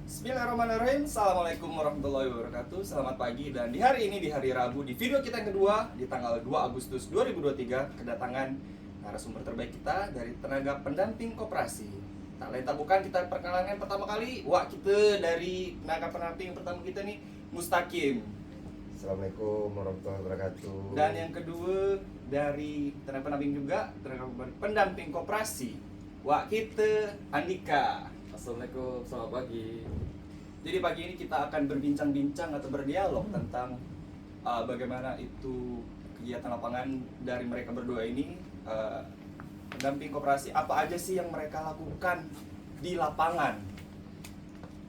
Bismillahirrahmanirrahim. Assalamualaikum warahmatullahi wabarakatuh. Selamat pagi, dan di hari ini, di hari Rabu, di video kita yang kedua, di tanggal 2 Agustus 2023, kedatangan narasumber terbaik kita dari tenaga pendamping koperasi. Tak lain tak bukan, kita perkenalan pertama kali wak kita dari tenaga pendamping pertama kita nih, Mustaqim. Assalamualaikum warahmatullahi wabarakatuh. Dan yang kedua dari tenaga pendamping juga, tenaga pendamping koperasi, wak kita Andika. Assalamualaikum, selamat pagi. Jadi pagi ini kita akan berbincang-bincang atau berdialog tentang bagaimana itu kegiatan lapangan dari mereka berdua ini, pendamping koperasi, apa aja sih yang mereka lakukan di lapangan.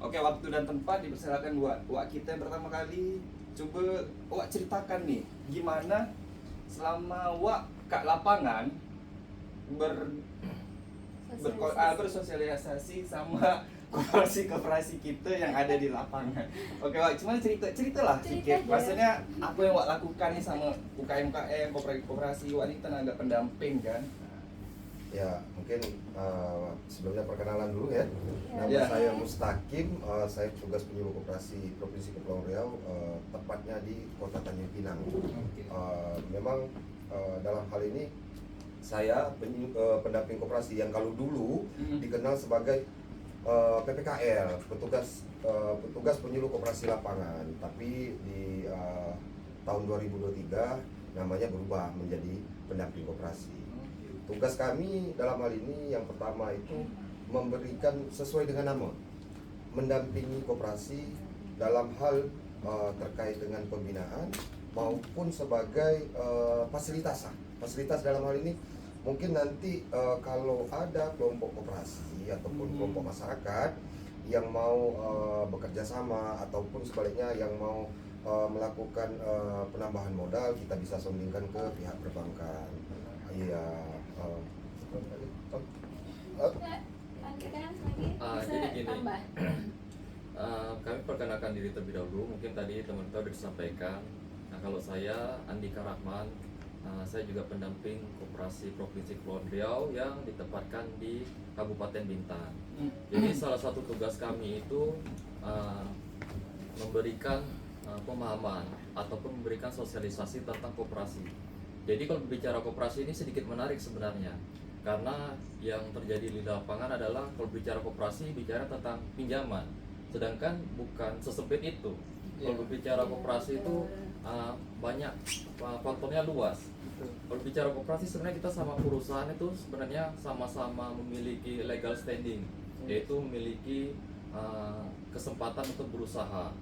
Oke, waktu dan tempat dipersilakan buat Wak kita yang pertama kali. Coba Wak ceritakan nih, gimana selama Wak ke lapangan bersosialisasi sama koperasi-koperasi kita yang ada di lapangan. Oke, Wak, cuma ceritalah sedikit. Maksudnya apa yang Wak lakukan nih sama UKM-UKM, koperasi Wak ini tenaga pendamping kan? Ya, mungkin sebelumnya perkenalan dulu ya. Nama Ya. saya Mustaqim, saya petugas penyuluh koperasi Provinsi Kepulauan Riau, tepatnya di Kota Tanjung Pinang. Memang dalam hal ini saya pendamping koperasi yang kalau dulu dikenal sebagai PPKL, petugas penyuluh koperasi lapangan, tapi di tahun 2023 namanya berubah menjadi pendamping koperasi. Tugas kami dalam hal ini yang pertama itu memberikan sesuai dengan nama, mendampingi koperasi dalam hal terkait dengan pembinaan maupun sebagai fasilitas dalam hal ini. Mungkin nanti kalau ada kelompok koperasi ataupun kelompok masyarakat yang mau bekerja sama ataupun sebaliknya yang mau melakukan penambahan modal, kita bisa sondingkan ke pihak perbankan. Iya. Jadi gini, kami perkenalkan diri terlebih dahulu. Mungkin tadi teman-teman sudah disampaikan. Nah, kalau saya Andika Rahman, saya juga pendamping koperasi Provinsi Kepulauan Riau yang ditempatkan di Kabupaten Bintan. Jadi salah satu tugas kami itu memberikan pemahaman ataupun memberikan sosialisasi tentang koperasi. Jadi kalau berbicara koperasi ini sedikit menarik sebenarnya, karena yang terjadi di lapangan adalah kalau bicara koperasi bicara tentang pinjaman, sedangkan bukan sesempit itu. Kalau berbicara koperasi itu banyak faktornya luas. Kalau bicara koperasi sebenarnya kita sama perusahaan itu sebenarnya sama-sama memiliki legal standing, yaitu memiliki kesempatan untuk berusaha.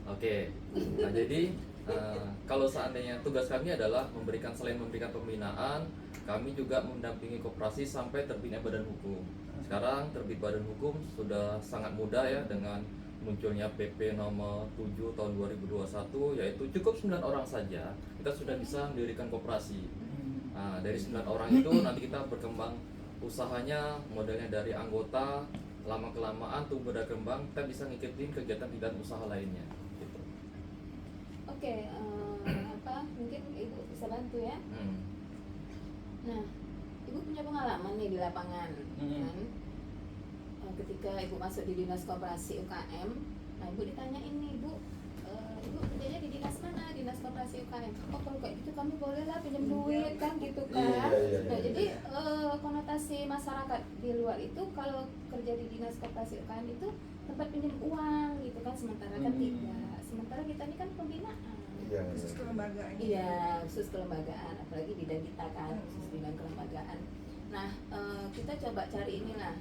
Oke, nah jadi kalau seandainya tugas kami adalah selain memberikan pembinaan, kami juga mendampingi koperasi sampai terbitnya badan hukum. Sekarang terbit badan hukum sudah sangat mudah ya, dengan munculnya PP nomor 7 tahun 2021, yaitu cukup 9 orang saja kita sudah bisa mendirikan koperasi. Nah, dari 9 orang itu nanti kita berkembang usahanya, modelnya dari anggota, lama-kelamaan tumbuh dan kembang, kita bisa ngikutin kegiatan-kegiatan usaha lainnya. Oke, mungkin Ibu bisa bantu ya. Nah, Ibu punya pengalaman nih di lapangan, kan? Ketika Ibu masuk di dinas koperasi UKM, nah Ibu ditanya ini, Ibu kerjanya di dinas mana? Dinas koperasi UKM. Oh, kalau kayak gitu kami boleh lah pinjam duit kan, gitu kan? Iya. Nah, jadi konotasi masyarakat di luar itu kalau kerja di dinas koperasi UKM itu tempat pinjam uang, gitu kan? Sementara kan tidak. Sementara kita ini kan pembinaan. Khusus kelembagaan. Iya, khusus kelembagaan, apalagi bidang kita kan, khusus bidang kelembagaan. Nah, kita coba cari inilah,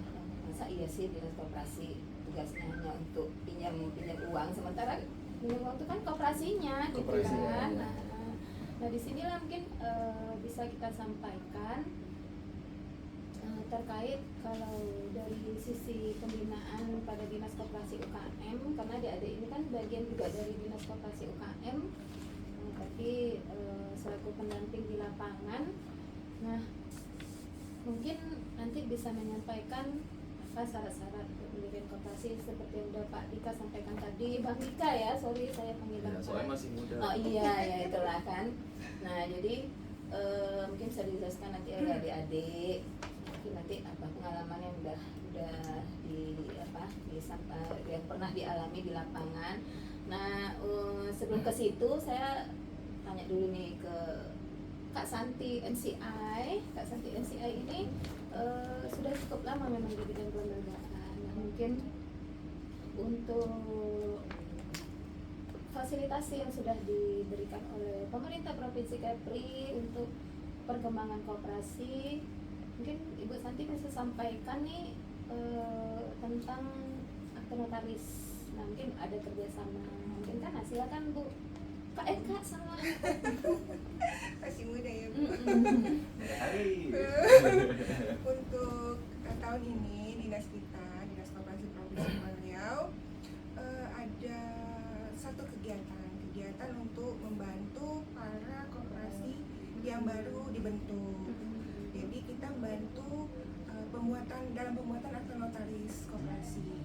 masa iya sih dinas koperasi tugasnya hanya untuk pinjam uang, sementara pinjam uang itu kan koperasinya, gitu kan. Nah, disinilah mungkin bisa kita sampaikan terkait kalau dari sisi pembinaan pada dinas koperasi UKM, karena adik-adik ini kan bagian juga dari dinas koperasi UKM, tapi selaku pendamping di lapangan. Nah, mungkin nanti bisa menyampaikan apa syarat-syarat untuk mendirikan koperasi seperti yang udah Pak Dika sampaikan tadi, Bang Dika ya, sorry saya panggil Bang. Soalnya masih muda. Oh iya, ya itulah kan. Nah, jadi mungkin bisa dijelaskan nanti oleh adik-adik nanti apa pengalaman yang udah di ya yang pernah dialami di lapangan. Nah sebelum ke situ saya tanya dulu nih ke Kak Santi NCI. Kak Santi NCI ini sudah cukup lama memang di bidang kelembagaan. Nah, mungkin untuk fasilitasi yang sudah diberikan oleh pemerintah Provinsi Kepri untuk perkembangan koperasi, mungkin Ibu Santi bisa sampaikan nih tentang akte notaris. Nah, mungkin ada kerjasama, mungkin kan silakan Bu. Kak sama Masih muda ya Bu. Hari. Untuk tahun ini dinas kita, Dinas Koperasi Provinsi Kepulauan Riau, ada satu kegiatan untuk membantu para koperasi yang baru dibentuk. Jadi kita bantu pembuatan akte notaris koperasi.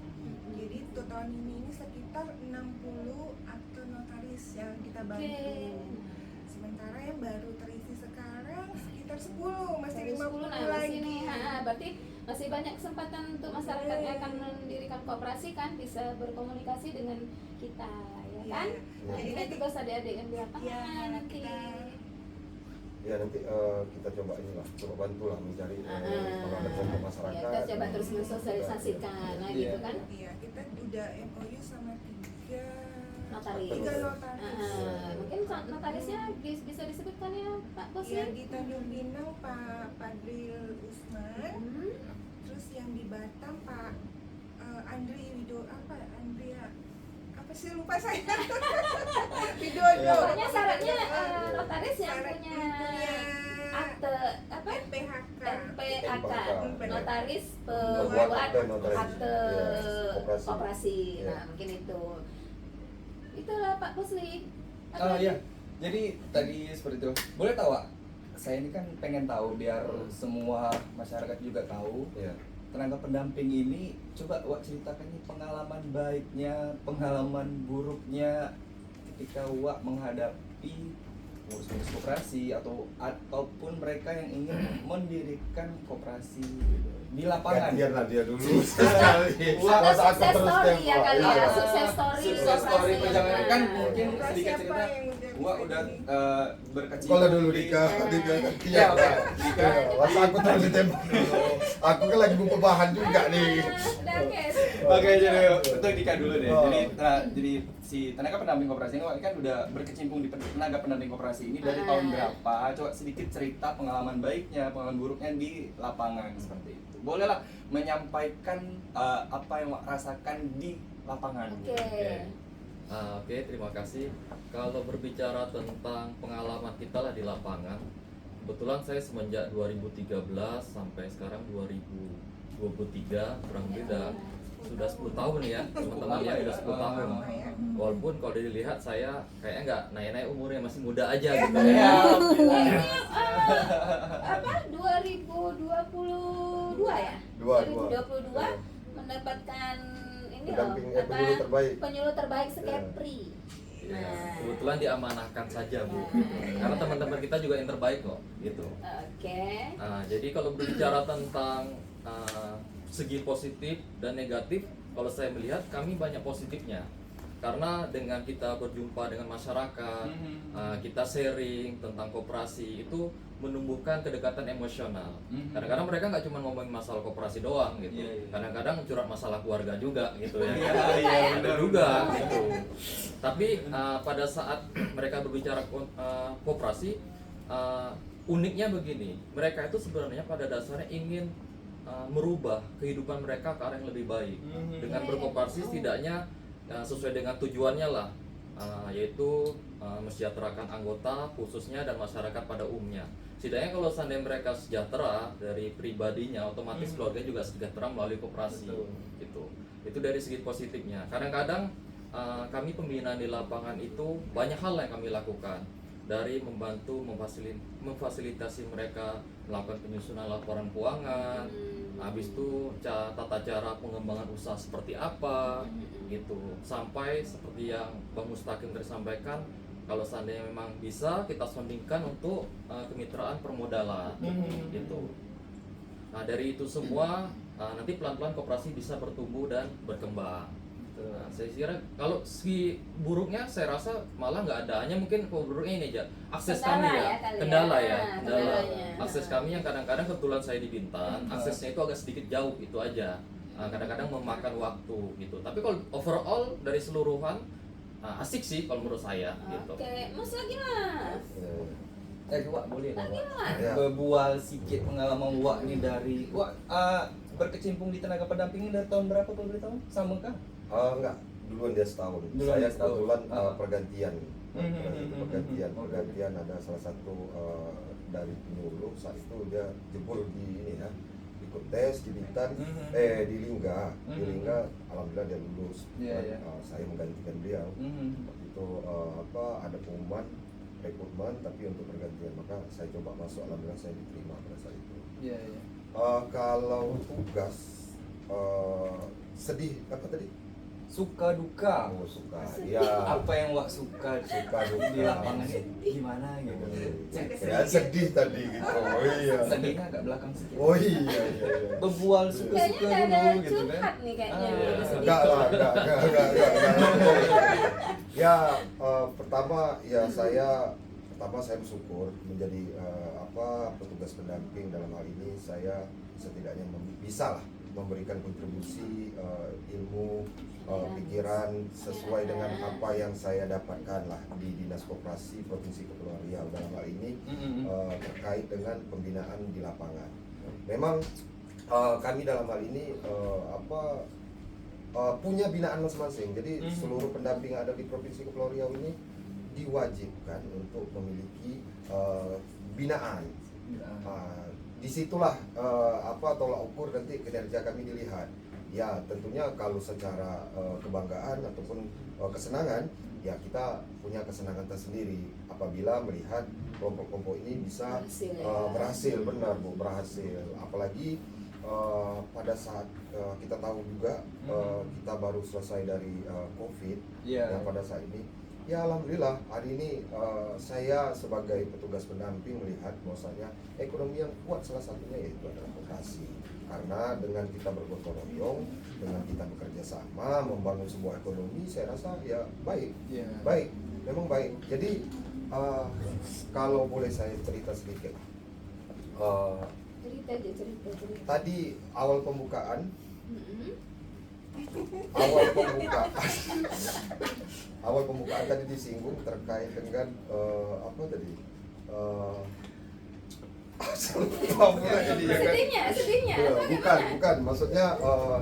Jadi untuk tahun ini sekitar 60 akte notaris yang kita bantu. Sementara yang baru terisi sekarang sekitar 10, masih 50 Nah, lagi. nih, berarti masih banyak kesempatan untuk masyarakat yang akan mendirikan koperasi kan bisa berkomunikasi dengan kita, ya kan? Iya. Nah, Jadi ini nanti tugas adik-adik yang di lapangan Iya, nanti. Ya nanti kita coba bantu lah mencari pengadaan untuk Ya, masyarakat. kita coba terus mensosialisasikan, nah Iya. gitu kan? Iya, kita udah MOU sama 3 Notaris. notaris. Mungkin notarisnya bisa disebutkan ya Pak Bos ya? Yang di Tanjung Pinang Pak Padril Usman, terus yang di Batam Pak Andrea apa sih lupa saya. Widodo. Pokoknya syaratnya notaris yang Syarat punya punya akte apa? NPHK. NPAK, notaris Pembuat pembuat akte notaris. akte Iya, koperasi. Iya. Nah, mungkin itulah Pak Busli. Oh iya, jadi tadi seperti itu. Boleh tahu, Wak? Saya ini kan pengen tahu biar semua masyarakat juga tahu. Iya. Tenaga pendamping ini, coba Wak ceritakan nih pengalaman baiknya, pengalaman buruknya ketika Wak menghadapi pengurus-pengurus koperasi ataupun mereka yang ingin mendirikan koperasi di lapangan. Gantian dia dulu. Wah, Atau masa aku sukses terus story ya tembak. kali ya, Iya. sukses story. Sukses story koperasi. perjalanan kan Nah. mungkin Koperasi sedikit apa cerita. yang Wak udah berkecimpung. Sekolah dulu di- Dika. Iya, Wak. Dika. Masa aku terus ditembak dulu. Aku kan lagi buka bahan juga nih. Udah, guys. Oke, jadi untuk Dika dulu deh. Oh. Jadi si tenaga pendamping koperasi ini kan udah berkecimpung di tenaga pendamping koperasi ini dari tahun berapa? Coba sedikit cerita pengalaman baiknya, pengalaman buruknya di lapangan seperti itu. Bolehlah menyampaikan apa yang Wak rasakan di lapangan. Oke. Oke, terima kasih. Kalau berbicara tentang pengalaman kita lah di lapangan, kebetulan saya semenjak 2013 sampai sekarang 2023 kurang lebih sudah 10 tahun ya teman-teman ya, udah 10 tahun. Walaupun kalau dilihat saya kayaknya nggak naik-naik umurnya, masih muda aja gitu Ya, ya. Ini apa 2022 ya? 2022 mendapatkan ini loh Penyuluh terbaik. penyuluh terbaik sekepri. Ya, Nah. kebetulan diamanahkan saja Bu, gitu. Karena teman-teman kita juga yang terbaik kok, gitu. Oke. Nah, jadi kalau berbicara tentang segi positif dan negatif, kalau saya melihat kami banyak positifnya. Karena dengan kita berjumpa dengan masyarakat, kita sharing tentang koperasi, itu menumbuhkan kedekatan emosional. Kadang-kadang mereka nggak cuma ngomongin masalah koperasi doang gitu. Iya, iya. Kadang-kadang curhat masalah keluarga juga gitu ya. Iya, Ada benar. juga gitu. Tapi pada saat mereka berbicara koperasi, uniknya begini, mereka itu sebenarnya pada dasarnya ingin merubah kehidupan mereka ke arah yang lebih baik. Dengan berkoperasi setidaknya sesuai dengan tujuannya lah, yaitu mensejahterakan anggota khususnya dan masyarakat pada umumnya. Setidaknya kalau seandainya mereka sejahtera dari pribadinya, otomatis keluarga juga sejahtera melalui koperasi. Betul. Gitu. Itu dari segi positifnya. Kadang-kadang kami pembinaan di lapangan itu banyak hal yang kami lakukan, dari membantu memfasilitasi mereka melakukan penyusunan laporan keuangan, habis itu tata cara pengembangan usaha seperti apa gitu, sampai seperti yang Bang Mustaqim tadi sampaikan, kalau seandainya memang bisa kita sondingkan untuk kemitraan permodalan gitu. Nah dari itu semua nanti pelan-pelan koperasi bisa bertumbuh dan berkembang. Nah, saya kira kalau segi buruknya saya rasa malah nggak ada, hanya mungkin kalau buruknya ini aja akses Kendala kami ya, kali ya. kendala ya, Ah, kendala kendalanya. akses kami yang kadang-kadang kebetulan saya di Bintan, aksesnya itu agak sedikit jauh itu aja. Kadang-kadang memakan waktu gitu. Tapi kalau overall dari seluruhan asik sih kalau menurut saya gitu. Oke, Mas lagi Mas. Wak boleh lah Wak. Ya. Berbual sedikit pengalaman Wak nih dari Wak berkecimpung di tenaga pendamping ini dari tahun berapa kalau boleh tahu? Sama kah? Enggak, duluan dia setahun. Duluan Saya dia setahun. kebetulan Ah. pergantian. Oke. Pergantian ada salah satu dari penyuluh saat itu dia jebol di ini ya, ikut tes di Bintan, di Lingga, alhamdulillah dia lulus. Iya, iya. Saya menggantikan beliau. Waktu itu ada pengumuman rekrutmen tapi untuk pergantian, maka saya coba masuk, alhamdulillah saya diterima pada saat itu. Iya, iya. Kalau tugas sedih apa tadi? Suka duka. Oh, suka. Sedih. Ya. Apa yang Wak suka Suka duka. di lapangan ini gimana gitu? Ya sedih tadi gitu. Oh iya. Sedihnya agak belakang sedikit. Oh iya. Berbual Kayaknya suka-suka udah ada dulu gitu kan. curhat nih kayaknya. Iya. Udah sedih. Enggak lah, enggak. Ya, pertama ya saya bersyukur menjadi petugas pendamping. Dalam hal ini saya setidaknya bisa lah memberikan kontribusi ilmu, pikiran sesuai dengan apa yang saya dapatkan lah di Dinas Koperasi Provinsi Kepulauan Riau, dalam hal ini terkait dengan pembinaan di lapangan. Memang kami dalam hal ini punya binaan masing-masing. Jadi seluruh pendamping yang ada di Provinsi Kepulauan Riau ini diwajibkan untuk memiliki binaan. Disitulah tolak ukur nanti kinerja kami dilihat. Ya tentunya kalau secara kebanggaan ataupun kesenangan, ya kita punya kesenangan tersendiri apabila melihat kelompok-kelompok ini bisa berhasil, benar Bu, berhasil. Apalagi pada saat kita tahu juga kita baru selesai dari COVID yang pada saat ini. Ya alhamdulillah hari ini saya sebagai petugas pendamping melihat bahwasanya ekonomi yang kuat salah satunya yaitu adalah koperasi. Karena dengan kita bergotong royong, dengan kita bekerja sama membangun sebuah ekonomi, saya rasa ya baik, baik, memang baik. Jadi kalau boleh saya cerita sedikit, cerita. tadi awal pembukaan tadi disinggung terkait dengan apa tadi? Sedihnya. Bukan, maksudnya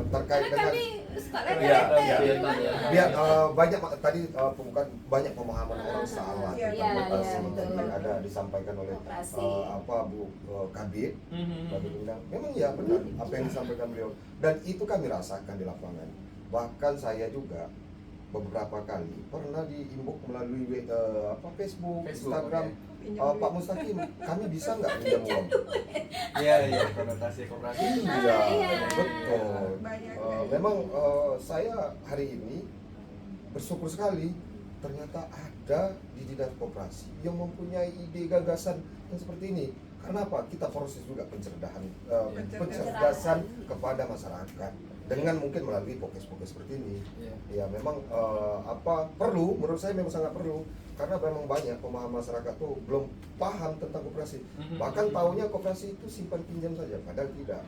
terkait Karena dengan kami suka Iya, lele-lele. biar banyak tadi pembukaan banyak pemahaman orang salah Iya, tentang koperasi. betul. Tadi ada disampaikan oleh Koperasi. Bu Kabit. Kabit bilang memang ya benar apa yang disampaikan beliau, dan itu kami rasakan di lapangan. Bahkan saya juga beberapa kali pernah diimbuk melalui Facebook, Instagram, Pak Mustaqim, kami bisa nggak pinjam uang? Iya, konotasi koperasi itu. Iya, iya. betul. Banyak. Memang saya hari ini bersyukur sekali ternyata ada di Dinas Koperasi yang mempunyai ide gagasan yang seperti ini. Karena apa? Kita proses juga pencerdasan kepada masyarakat dengan mungkin melalui pokes-pokes seperti ini. Ya memang perlu, menurut saya memang sangat perlu, karena memang banyak pemahaman masyarakat tuh belum paham tentang koperasi. Bahkan taunya koperasi itu simpan pinjam saja, padahal tidak.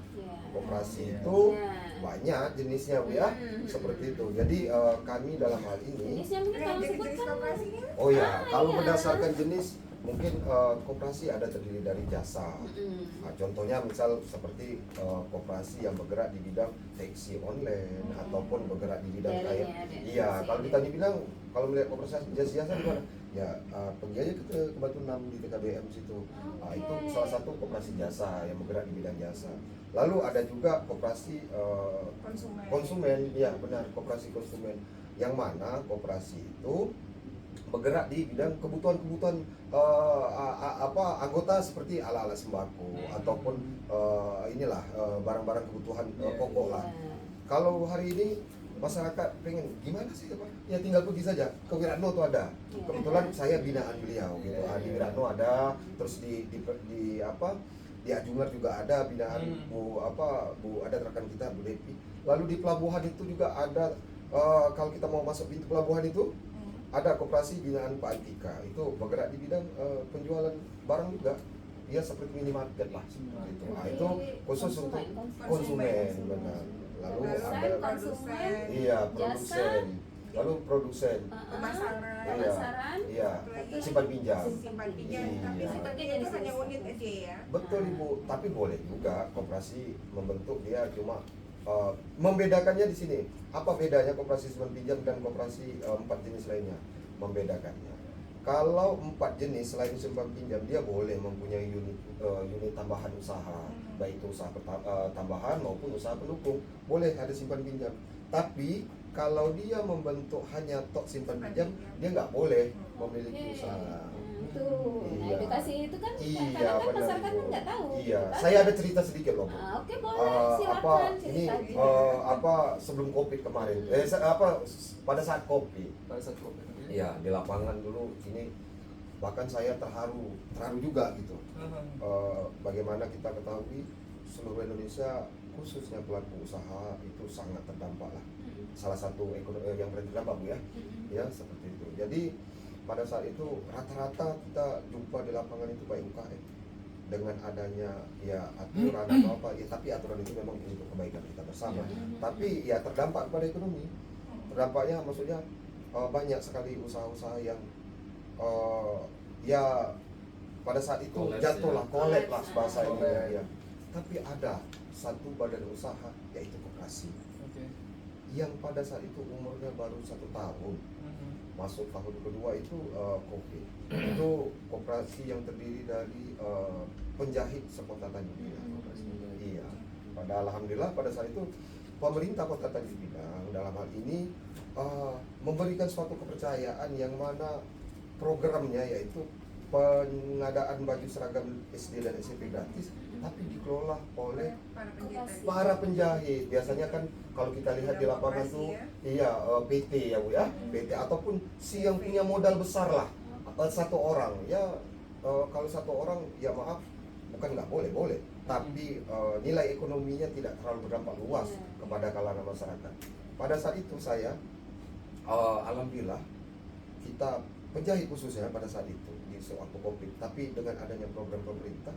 Koperasi itu banyak jenisnya Bu ya, seperti itu. Jadi kami dalam hal ini, Jenisnya mungkin kalau Jenis sebutkan. koperasinya? oh ya, kalau berdasarkan jenis mungkin koperasi ada terdiri dari jasa. Nah, contohnya misal seperti koperasi yang bergerak di bidang taksi online ataupun bergerak di bidang kayak kalau kita dibilang kalau melihat koperasi jasa di mana? Ya pergi aja ke Batu 6 di TKBM situ. Itu salah satu koperasi jasa yang bergerak di bidang jasa. Lalu ada juga koperasi konsumen, ya benar, koperasi konsumen, yang mana koperasi itu bergerak di bidang kebutuhan-kebutuhan anggota seperti ala-ala sembako ataupun barang-barang kebutuhan pokok lah. Kalau hari ini masyarakat pengen gimana sih Pak? Ya tinggal pergi saja ke Wiratno tuh ada. Kebetulan saya binaan beliau gitu. Di Wiratno ada, terus di di Ajungar juga ada binaan Bu ada rekan kita Bu Depi. Lalu di pelabuhan itu juga ada kalau kita mau masuk pintu pelabuhan itu ada koperasi binaan Pak Antika, itu bergerak di bidang penjualan barang juga. Dia seperti minimarket lah gitu. Nah, itu khusus untuk konsumen benar. Lalu ada konsumen, iya produsen, lalu produsen, pemasaran, iya simpan pinjam. simpan pinjam, tapi Iya. simpan pinjam itu hanya unit aja ya. Betul Ibu, tapi boleh juga koperasi membentuk dia cuma membedakannya di sini. Apa bedanya koperasi simpan pinjam dan koperasi 4 jenis lainnya? Membedakannya. Kalau 4 jenis selain simpan pinjam dia boleh mempunyai unit tambahan usaha, baik itu usaha tambahan maupun usaha pendukung, boleh ada simpan pinjam. Tapi kalau dia membentuk hanya tok simpan pinjam, dia nggak boleh memiliki usaha. Tuh, nah Iya. edukasi itu kan Iya, kadang-kadang benar, masyarakat Ibu. kan nggak tahu. Iya, Kan? saya ada cerita sedikit loh Bu. Oke, boleh, silakan Ini cerita. sebelum Covid kemarin, pada saat Covid. Pada saat COVID. Iya, di lapangan dulu ini bahkan saya terharu juga gitu. Bagaimana kita ketahui seluruh Indonesia khususnya pelaku usaha itu sangat terdampak lah. Salah satu ekonomi yang terdampak Bu ya. Ya, seperti itu. Jadi pada saat itu rata-rata kita jumpa di lapangan itu baik UKM dengan adanya ya aturan atau apa ya, tapi aturan itu memang untuk kebaikan kita bersama. Tapi ya terdampak pada ekonomi. Terdampaknya maksudnya banyak sekali usaha-usaha yang ya pada saat itu Collapse, jatuh lah, ya. collapse lah bahasa ini Collapse. ya. Tapi ada satu badan usaha yaitu koperasi Oke. yang pada saat itu umurnya baru 1 tahun. Masuk tahun kedua itu Covid. Itu koperasi yang terdiri dari penjahit sekota Tanjung Pinang. Iya. Alhamdulillah pada saat itu pemerintah Kota Tanjung Pinang dalam hal ini memberikan suatu kepercayaan yang mana programnya yaitu pengadaan baju seragam SD dan SMP gratis, tapi dikelola oleh para penjahit. Biasanya kan kalau kita lihat di lapangan tuh iya PT ya Bu ya, PT ataupun si yang punya modal besar lah, satu orang ya kalau satu orang ya maaf bukan nggak boleh, tapi nilai ekonominya tidak terlalu berdampak luas kepada kalangan masyarakat. Pada saat itu saya alhamdulillah kita penjahit khususnya pada saat itu di waktu Covid, tapi dengan adanya program pemerintah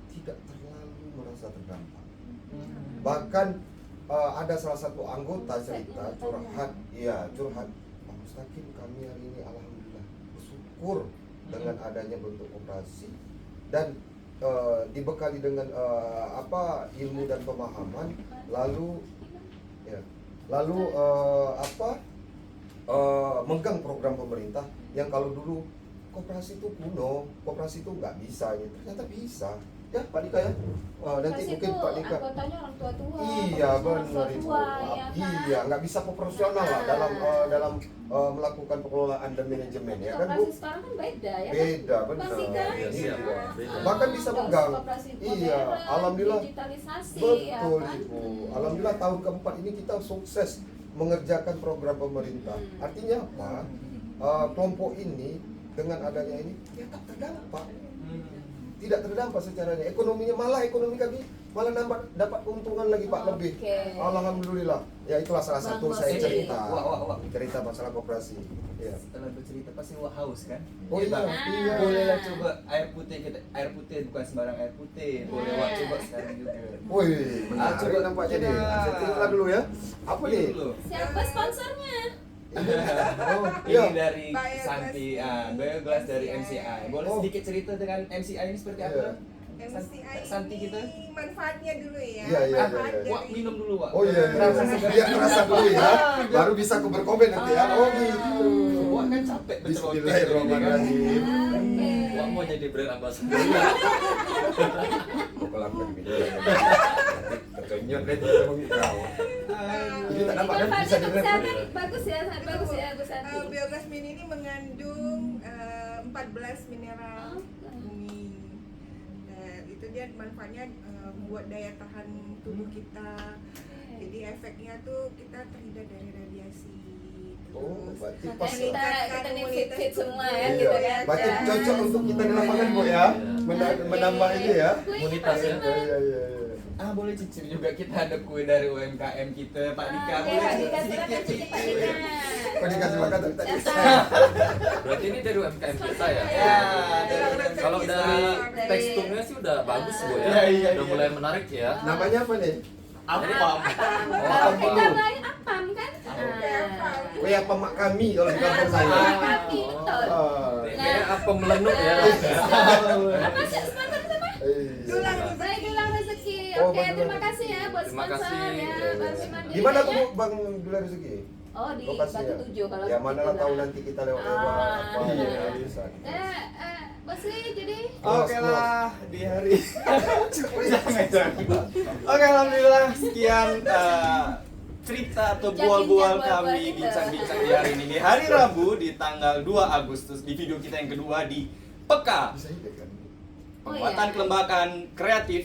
tidak terlalu merasa terdampak. Bahkan ada salah satu anggota cerita curhat, Pak Mustaqim, kami hari ini alhamdulillah bersyukur dengan adanya bentuk koperasi dan dibekali dengan ilmu dan pemahaman, lalu megang program pemerintah yang kalau dulu koperasi itu kuno, koperasi itu nggak bisa, ya ternyata bisa. Ya Pak Dika ya, nanti Kasih mungkin tuh Pak Dika. anggotanya orang tua-tua. Iya orang benar Ibu. tua-tua, ya kan? Iya, nggak bisa proporsional lah dalam melakukan pengelolaan dan manajemen ya kan Bu. Koperasi sekarang kan beda ya kan? Beda benar. Pasti kan? Iya, siap, Iya. beda. Bahkan bisa Nggak megang. usah koperasi Iya, modern, alhamdulillah. digitalisasi Betul ya kan? Ibu. Alhamdulillah tahun keempat ini kita sukses mengerjakan program pemerintah. Artinya apa? Kelompok ini dengan adanya ini tetap terdampak. Tidak terdampak secaranya. Ekonomi kami malah dapat keuntungan lagi Pak lebih. Oke. Alhamdulillah. Ya itulah salah satu Bang saya Mas. cerita. Wah. Cerita masalah koperasi. Iya. Setelah bercerita pasti haus kan? Oh iya, Bang. iya. Bolehlah coba air putih bukan sembarang air putih. Boleh Wak coba sekarang juga. Wih, menarik coba nampaknya nih. kita- Saya tinggal dulu ya. Apa nih? Ini dulu. Siapa sponsornya? Oh, Ini iya. dari Bioglass Santi, ini. Bioglass dari MCI. MCI. Boleh Oh. sedikit cerita dengan MCI ini seperti Iya. apa? MCI Santi ini kita. manfaatnya dulu ya. Iya, iya, Manfaat iya, iya. Wak minum dulu Wak. Oh iya, Terasa segar. biar terasa dulu ya. Baru bisa aku berkomen nanti ya. Oh gitu. Wak kan capek berceloteh. Bismillahirrahmanirrahim. Oke. Wak mau jadi brand ambassador. Mau kelakuan video nanti terkenyot deh sama kau. Ini tak dapat kan bisa Manfaatnya direm. kesehatan bagus ya, bagus ya, Bu Santi. Biogas mini ini mengandung 14 mineral bumi. Dan itu dia manfaatnya buat daya tahan tubuh kita. Jadi efeknya tuh kita terhindar dari radiasi Oh, berarti Terus pas. Kita nih fit semua ya Iya, gitu kan. berarti cocok untuk kita di lapangan Bu ya. Menambah ini ya. Komunitas ya. Iya. Ah, boleh cicil juga, kita ada kue dari UMKM kita, Pak Dika. Oke, Boleh Pak Dika, sedikit silakan cicip Pak cicil. Dika. Kok dikasih makan tapi tadi. Berarti ini dari UMKM kita ya. Ya, Kalau dari teksturnya sih udah bagus Bu ya. Iya, iya, Udah iya. mulai menarik ya. Namanya apa nih? Apa? Oh, Kalau apa? kita main apam kan? Kue apa mak kami kalau di kampung saya. Kami betul. Ah. Ini kayaknya apa melenuk ya. Apa sih sponsor itu Pak? Dulang Iya. Baik, Dulang Rezeki. Oh, Oke, Bang terima Dulang. kasih ya buat Terima sponsor kasih. ya. Iya, Bang iya. Siman Di mana Diri, tuh ya. Bang Dulang Rezeki? Oh, di Lokasinya? Batu Tujuh kalau Ya mana lah gitu, tahu Bang. nanti kita lewat-lewat Ah. apa Iya. ya bisa. Basri jadi Oke lah, di hari jangan. Oke, alhamdulillah sekian cerita atau bual-bual kami bincang-bincang di hari ini di hari Rabu di tanggal 2 Agustus di video kita yang kedua di Peka Bisa hidup kan? Penguatan iya. Kelembagaan Kreatif.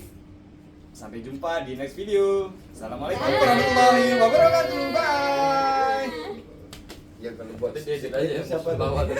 Sampai jumpa di next video. Assalamualaikum warahmatullahi wabarakatuh. Bye. Ya kalau buat Nanti dia edit aja ya, siapa bawa tuh?